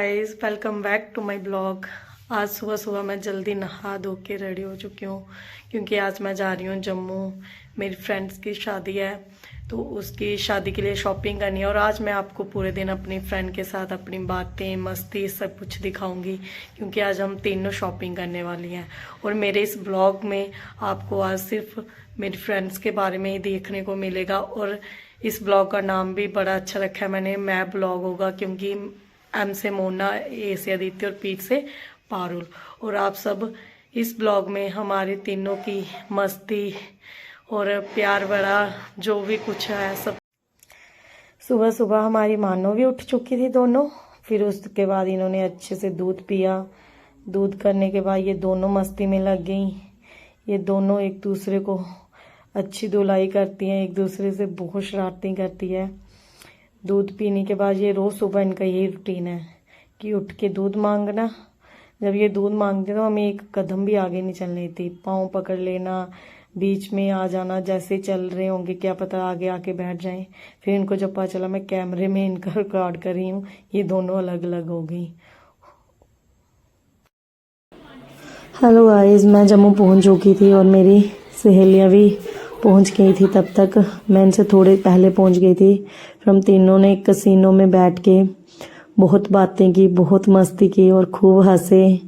Guys, welcome back to my blog. आज सुबह सुबह मैं जल्दी नहा धो के रेडी हो चुकी हूँ क्योंकि आज मैं जा रही हूँ जम्मू। मेरी फ्रेंड्स की शादी है तो उसकी शादी के लिए शॉपिंग करनी है और आज मैं आपको पूरे दिन अपनी फ्रेंड के साथ अपनी बातें मस्ती सब कुछ दिखाऊंगी क्योंकि आज हम तीनों शॉपिंग करने वाली हैं। और मेरे इस ब्लॉग में आपको आज सिर्फ मेरी फ्रेंड्स के बारे में ही देखने को मिलेगा। और इस ब्लॉग का नाम भी बड़ा अच्छा रखा है मैंने, मैं ब्लॉग होगा, क्योंकि एम से मोना, ए से आदित्य और पी से पारुल। और आप सब इस ब्लॉग में हमारे तीनों की मस्ती और प्यार बड़ा जो भी कुछ है सब। सुबह सुबह हमारी मानो भी उठ चुकी थी दोनों। फिर उसके बाद इन्होंने अच्छे से दूध पिया। दूध करने के बाद ये दोनों मस्ती में लग गई। ये दोनों एक दूसरे को अच्छी धुलाई करती हैं, एक दूसरे से बहुत शरारतें करती है। दूध पीने के बाद ये रोज़ सुबह इनका यही रूटीन है कि उठ के दूध मांगना। जब ये दूध मांगते तो हमें एक कदम भी आगे नहीं चलने देती, पाँव पकड़ लेना, बीच में आ जाना, जैसे चल रहे होंगे क्या पता आगे आके बैठ जाएं। फिर इनको जब पता चला मैं कैमरे में इनका रिकॉर्ड कर रही हूँ, ये दोनों अलग अलग हो गई। हेलो गाइस, मैं जम्मू पहुँच चुकी थी और मेरी सहेलियाँ भी पहुंच गई थी। तब तक मैं इनसे थोड़े पहले पहुंच गई थी। फिर हम तीनों ने कैसीनो में बैठ के बहुत बातें की, बहुत मस्ती की और खूब हंसे।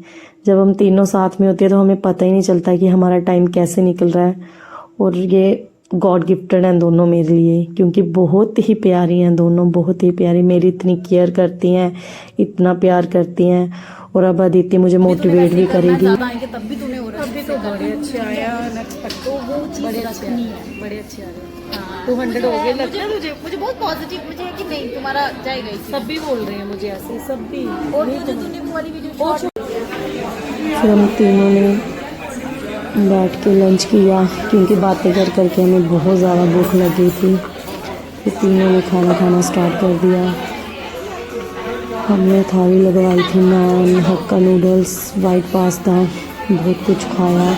जब हम तीनों साथ में होते हैं तो हमें पता ही नहीं चलता कि हमारा टाइम कैसे निकल रहा है। और ये गॉड गिफ्टेड हैं दोनों मेरे लिए, क्योंकि बहुत ही प्यारी हैं दोनों, बहुत ही प्यारी। मेरी इतनी केयर करती हैं, इतना प्यार करती हैं। और अब अदिति मुझे मोटिवेट भी करेगी। तब भी तूने हो रहा अभी तो बड़े अच्छे आया, बड़े अच्छे आ रहे। 200 हो गए लगता है तुझे? मुझे बहुत पॉजिटिव मुझे है कि नहीं तुम्हारा जाएगा ही। सब भी बोल रहे हैं मुझे ऐसे, सब भी। और जो तूने वो वाली वीडियो फिर हम तीनों ने बैठ के लंच किया क्योंकि बातें कर करके हमें बहुत ज़्यादा भूख लग गई थी। फिर तीनों ने खाना स्टार्ट कर दिया। हमने थाली लगवाई थी, नान, हक्का नूडल्स, वाइट पास्ता, बहुत कुछ खाया।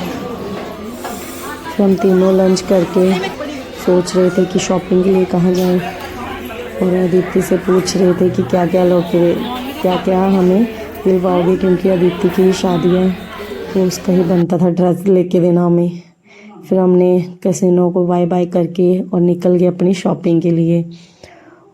फिर हम तीनों लंच करके सोच रहे थे कि शॉपिंग के लिए कहाँ जाएं और अदिति से पूछ रहे थे कि क्या क्या हमें दिलवाओगे, क्योंकि अदिति की शादी है तो उसका ही बनता था ड्रेस लेके देना हमें। फिर हमने कैसीनो को बाय बाय करके और निकल गए अपनी शॉपिंग के लिए।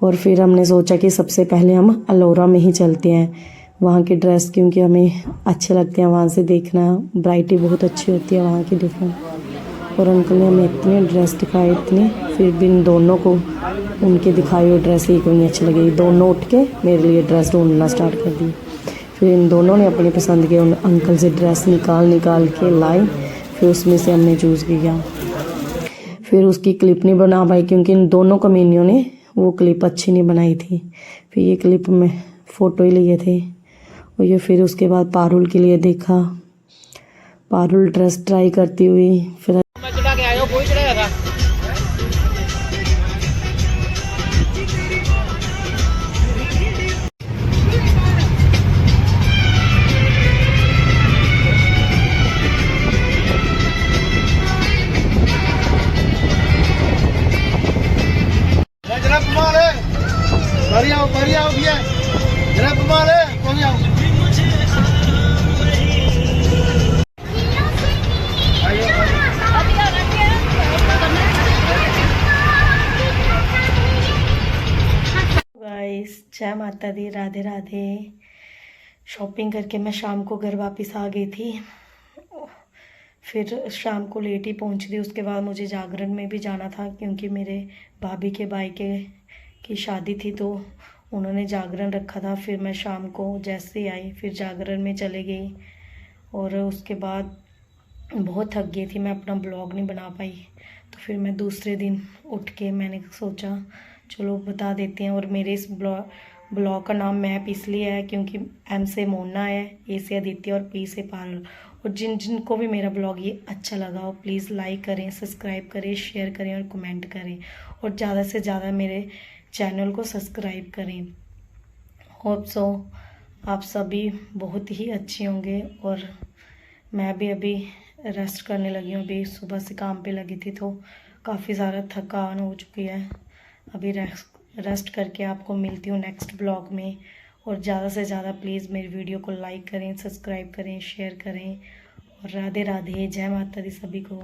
और फिर हमने सोचा कि सबसे पहले हम अलोरा में ही चलते हैं, वहाँ की ड्रेस क्योंकि हमें अच्छे लगते हैं वहाँ से देखना, वैरायटी बहुत अच्छी होती है वहाँ की डिफरेंट। और अंकल ने हमें इतने ड्रेस दिखाए, इतने, फिर भी इन दोनों को उनके दिखाई हुई ड्रेस एक नहीं अच्छी लगी। दोनों उठ के मेरे लिए ड्रेस ढूंढना स्टार्ट कर दी। फिर इन दोनों ने अपनी पसंद के उन अंकल से ड्रेस निकाल के लाई। फिर उसमें से हमने चूज़ किया। फिर उसकी क्लिप नहीं बना पाई क्योंकि इन दोनों कमीनियों ने वो क्लिप अच्छी नहीं बनाई थी। फिर ये क्लिप में फ़ोटो ही लिए थे। और ये फिर उसके बाद पारुल के लिए देखा, पारुल ड्रेस ट्राई करती हुई। फिर बढ़िया भैया, जरा कमाल है, कौन जाओ? गाइस, जय माता दी, राधे राधे। शॉपिंग करके मैं शाम को घर वापस आ गई थी। फिर शाम को लेट ही पहुंची थी। उसके बाद मुझे जागरण में भी जाना था क्योंकि मेरे भाभी के भाई की शादी थी तो उन्होंने जागरण रखा था। फिर मैं शाम को जैसे ही आई फिर जागरण में चले गई और उसके बाद बहुत थक गई थी, मैं अपना ब्लॉग नहीं बना पाई। तो फिर मैं दूसरे दिन उठ के मैंने सोचा चलो बता देते हैं। और मेरे इस ब्लॉग का नाम मैप इसलिए है क्योंकि एम से मोना है, ए से आदित्य और पी से पारुल। और जिनको भी मेरा ब्लॉग ये अच्छा लगा हो प्लीज़ लाइक करें, सब्सक्राइब करें, शेयर करें और कमेंट करें और ज़्यादा से ज़्यादा मेरे चैनल को सब्सक्राइब करें। होप सो आप सभी बहुत ही अच्छे होंगे। और मैं भी अभी रेस्ट करने लगी हूँ। अभी सुबह से काम पे लगी थी तो काफ़ी ज़्यादा थकान हो चुकी है। अभी रेस्ट करके आपको मिलती हूँ नेक्स्ट ब्लॉग में। और ज़्यादा से ज़्यादा प्लीज़ मेरी वीडियो को लाइक करें, सब्सक्राइब करें, शेयर करें। और राधे राधे, जय माता दी सभी को।